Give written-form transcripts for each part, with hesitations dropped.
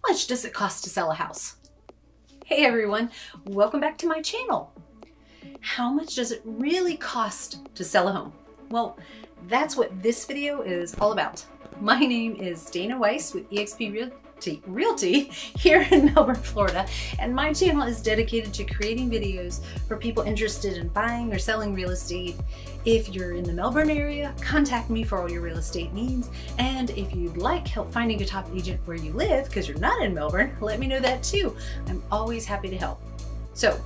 much does it cost to sell a house? Hey everyone, welcome back to my channel. How much does it really cost to sell a home? Well, that's what this video is all about. My name is Dana Weiss with eXp Realty here in Melbourne, Florida, and my channel is dedicated to creating videos for people interested in buying or selling real estate. If you're in the Melbourne area, contact me for all your real estate needs, and if you'd like help finding a top agent where you live because you're not in Melbourne, let me know that too. I'm always happy to help. So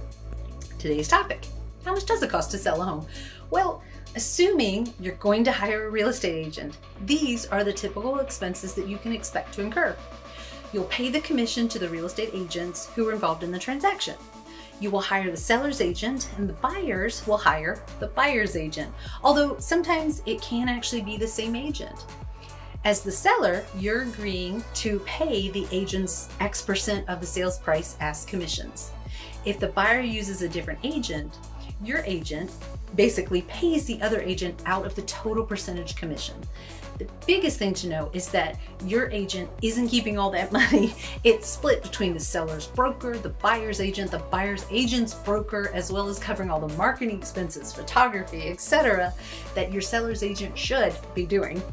today's topic: how much does it cost to sell a home? Well, assuming you're going to hire a real estate agent, these are the typical expenses that you can expect to incur. You'll pay the commission to the real estate agents who are involved in the transaction. You will hire the seller's agent, and the buyers will hire the buyer's agent, although sometimes it can actually be the same agent. As the seller, you're agreeing to pay the agent's X% of the sales price as commissions. If the buyer uses a different agent, your agent basically pays the other agent out of the total percentage commission. The biggest thing to know is that your agent isn't keeping all that money. It's split between the seller's broker, the buyer's agent, the buyer's agent's broker, as well as covering all the marketing expenses, photography, etc. that your seller's agent should be doing.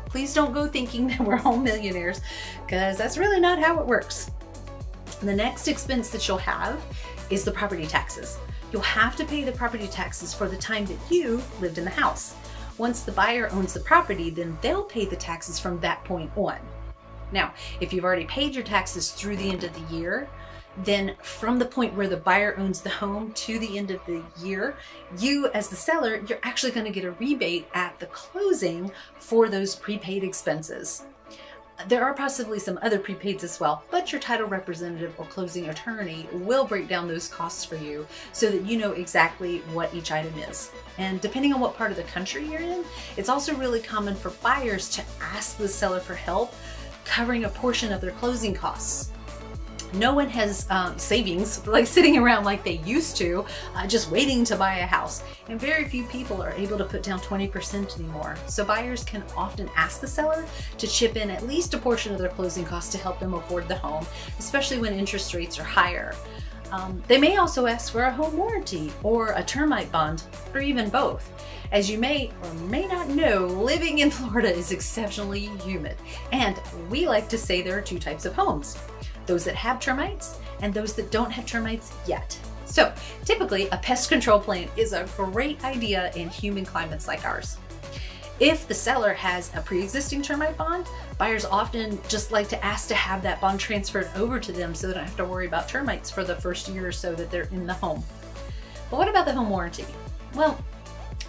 Please don't go thinking that we're all millionaires, because that's really not how it works. The next expense that you'll have is the property taxes. You'll have to pay the property taxes for the time that you lived in the house. Once the buyer owns the property, then they'll pay the taxes from that point on. Now, if you've already paid your taxes through the end of the year, then from the point where the buyer owns the home to the end of the year, you as the seller, you're actually going to get a rebate at the closing for those prepaid expenses. There are possibly some other prepaids as well, but your title representative or closing attorney will break down those costs for you so that you know exactly what each item is. And depending on what part of the country you're in, it's also really common for buyers to ask the seller for help covering a portion of their closing costs. No one has savings like sitting around like they used to, just waiting to buy a house. And very few people are able to put down 20% anymore. So buyers can often ask the seller to chip in at least a portion of their closing costs to help them afford the home, especially when interest rates are higher. They may also ask for a home warranty or a termite bond, or even both. As you may or may not know, living in Florida is exceptionally humid, and we like to say there are two types of homes: those that have termites and those that don't have termites yet. So typically a pest control plan is a great idea in humid climates like ours. If the seller has a pre-existing termite bond, buyers often just like to ask to have that bond transferred over to them so they don't have to worry about termites for the first year or so that they're in the home. But what about the home warranty? Well,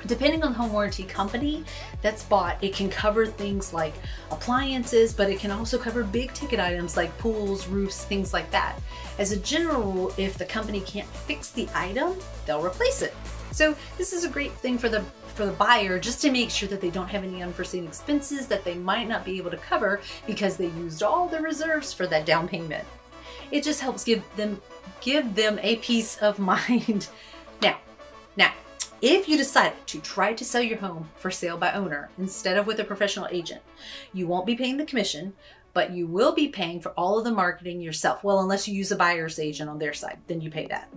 depending on the home warranty company that's bought, it can cover things like appliances, but it can also cover big ticket items like pools, roofs, things like that. As a general rule, if the company can't fix the item, they'll replace it. So this is a great thing for the buyer, just to make sure that they don't have any unforeseen expenses that they might not be able to cover because they used all the reserves for that down payment. It just helps give them a peace of mind. Now, if you decide to try to sell your home for sale by owner instead of with a professional agent, you won't be paying the commission, but you will be paying for all of the marketing yourself. Well, unless you use a buyer's agent on their side, then you pay that.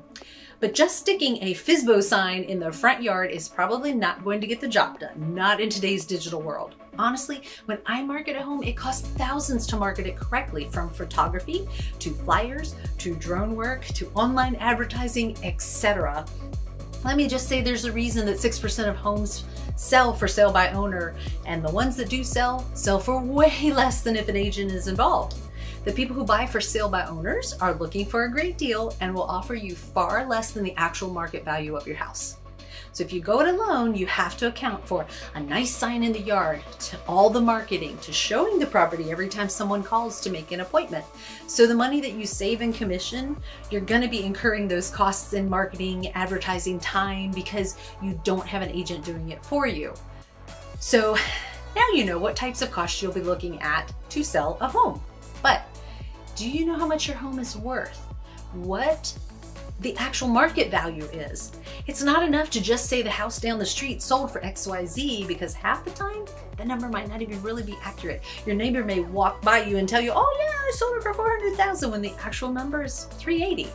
But just sticking a FSBO sign in the front yard is probably not going to get the job done, not in today's digital world. Honestly, when I market a home, it costs thousands to market it correctly, from photography to flyers to drone work to online advertising, etc. Let me just say there's a reason that 6% of homes sell for sale by owner, and the ones that do sell for way less than if an agent is involved. The people who buy for sale by owners are looking for a great deal and will offer you far less than the actual market value of your house. So if you go it alone, you have to account for a nice sign in the yard, to all the marketing, to showing the property every time someone calls to make an appointment. So the money that you save in commission, you're going to be incurring those costs in marketing, advertising, time, because you don't have an agent doing it for you. So now you know what types of costs you'll be looking at to sell a home. But do you know how much your home is worth? What the actual market value is. It's not enough to just say the house down the street sold for XYZ, because half the time the number might not even really be accurate. Your neighbor may walk by you and tell you, oh yeah, I sold it for 400,000 when the actual number is 380.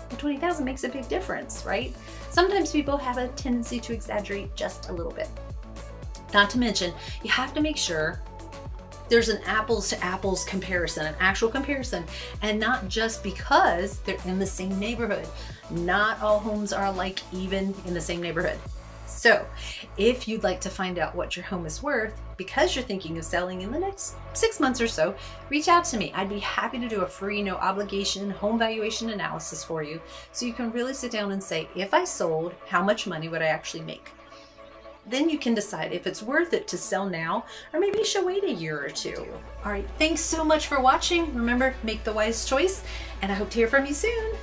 And 20,000 makes a big difference, right? Sometimes people have a tendency to exaggerate just a little bit. Not to mention, you have to make sure there's an apples to apples comparison, an actual comparison, and not just because they're in the same neighborhood. Not all homes are alike, even in the same neighborhood. So if you'd like to find out what your home is worth because you're thinking of selling in the next 6 months or so, reach out to me. I'd be happy to do a free, no obligation home valuation analysis for you, so you can really sit down and say, if I sold, how much money would I actually make? Then you can decide if it's worth it to sell now, or maybe you should wait a year or two. All right, thanks so much for watching. Remember, make the wise choice, and I hope to hear from you soon.